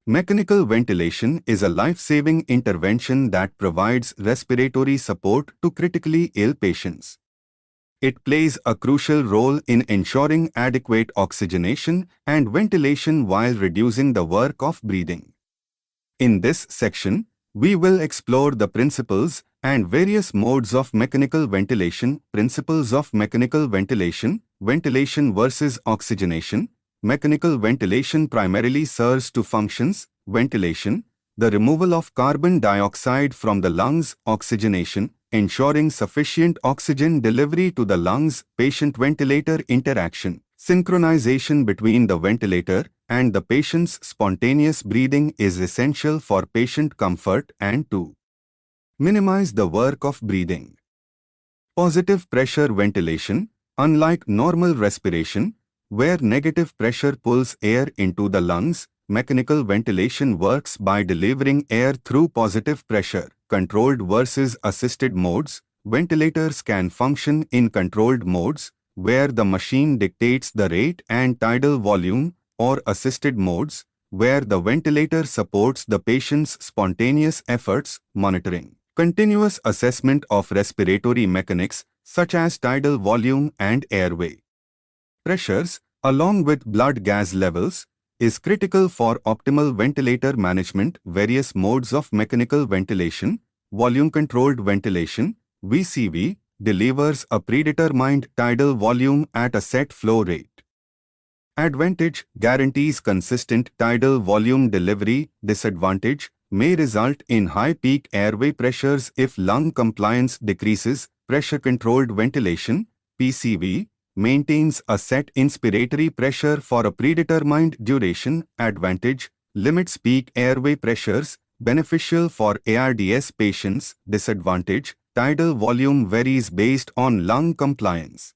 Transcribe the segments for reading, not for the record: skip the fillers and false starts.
Mechanical ventilation is a life-saving intervention that provides respiratory support to critically ill patients. It plays a crucial role in ensuring adequate oxygenation and ventilation while reducing the work of breathing. In this section, we will explore the principles and various modes of mechanical ventilation. Principles of mechanical ventilation: ventilation versus oxygenation. Mechanical ventilation primarily serves two functions: ventilation, the removal of carbon dioxide from the lungs; oxygenation, ensuring sufficient oxygen delivery to the lungs. Patient-ventilator interaction. Synchronization between the ventilator and the patient's spontaneous breathing is essential for patient comfort and to minimize the work of breathing. Positive pressure ventilation. Unlike normal respiration, where negative pressure pulls air into the lungs, mechanical ventilation works by delivering air through positive pressure. Controlled versus assisted modes. Ventilators can function in controlled modes, where the machine dictates the rate and tidal volume, or assisted modes, where the ventilator supports the patient's spontaneous efforts. Monitoring. Continuous assessment of respiratory mechanics, such as tidal volume and airway pressures, along with blood gas levels, is critical for optimal ventilator management. Various modes of mechanical ventilation. Volume-controlled ventilation, VCV, delivers a predetermined tidal volume at a set flow rate. Advantage: guarantees consistent tidal volume delivery. Disadvantage: may result in high peak airway pressures if lung compliance decreases. Pressure-controlled ventilation, PCV, maintains a set inspiratory pressure for a predetermined duration. Advantage: limits peak airway pressures, beneficial for ARDS patients. Disadvantage: tidal volume varies based on lung compliance.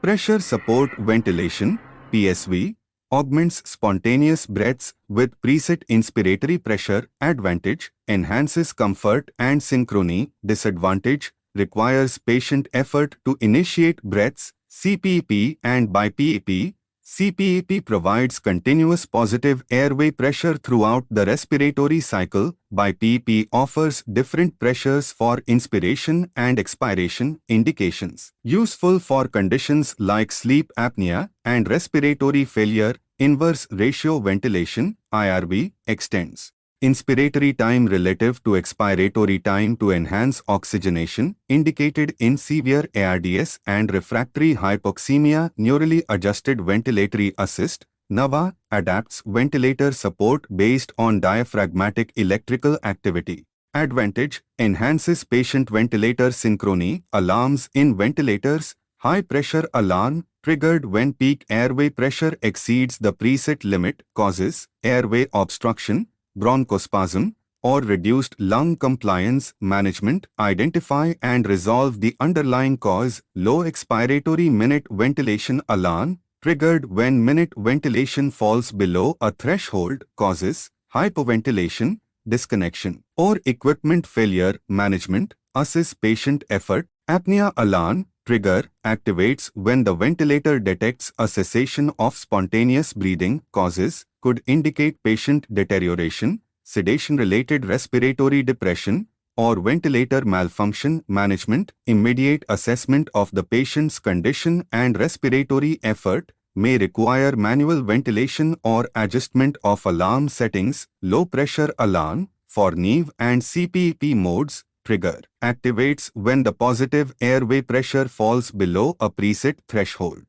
Pressure support ventilation, PSV, augments spontaneous breaths with preset inspiratory pressure. Advantage: enhances comfort and synchrony. Disadvantage: requires patient effort to initiate breaths. CPAP and BiPAP. CPAP provides continuous positive airway pressure throughout the respiratory cycle. BiPAP offers different pressures for inspiration and expiration. Indications: useful for conditions like sleep apnea and respiratory failure. Inverse ratio ventilation, IRV, extends inspiratory time relative to expiratory time to enhance oxygenation, indicated in severe ARDS and refractory hypoxemia. Neurally adjusted ventilatory assist, NAVA, adapts ventilator support based on diaphragmatic electrical activity. Advantage: enhances patient ventilator synchrony. Alarms in ventilators: high pressure alarm, triggered when peak airway pressure exceeds the preset limit, causes airway obstruction, bronchospasm, or reduced lung compliance. Management: identify and resolve the underlying cause. Low expiratory minute ventilation alarm, triggered when minute ventilation falls below a threshold, causes hypoventilation, disconnection, or equipment failure. Management: assess patient effort. Apnea alarm, trigger, activates when the ventilator detects a cessation of spontaneous breathing. Causes: could indicate patient deterioration, sedation-related respiratory depression, or ventilator malfunction. Management: immediate assessment of the patient's condition and respiratory effort, may require manual ventilation or adjustment of alarm settings. Low pressure alarm, for NEVE and CPAP modes, trigger, activates when the positive airway pressure falls below a preset threshold.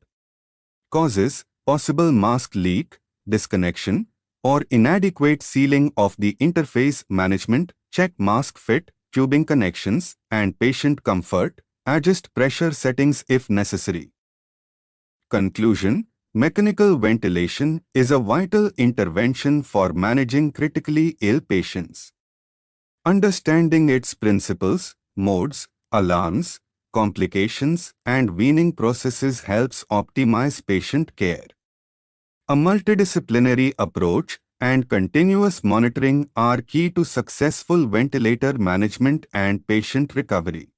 Causes: possible mask leak, disconnection, or inadequate sealing of the interface. Management: check mask fit, tubing connections, and patient comfort. Adjust pressure settings if necessary. Conclusion: mechanical ventilation is a vital intervention for managing critically ill patients. Understanding its principles, modes, alarms, complications, and weaning processes helps optimize patient care. A multidisciplinary approach and continuous monitoring are key to successful ventilator management and patient recovery.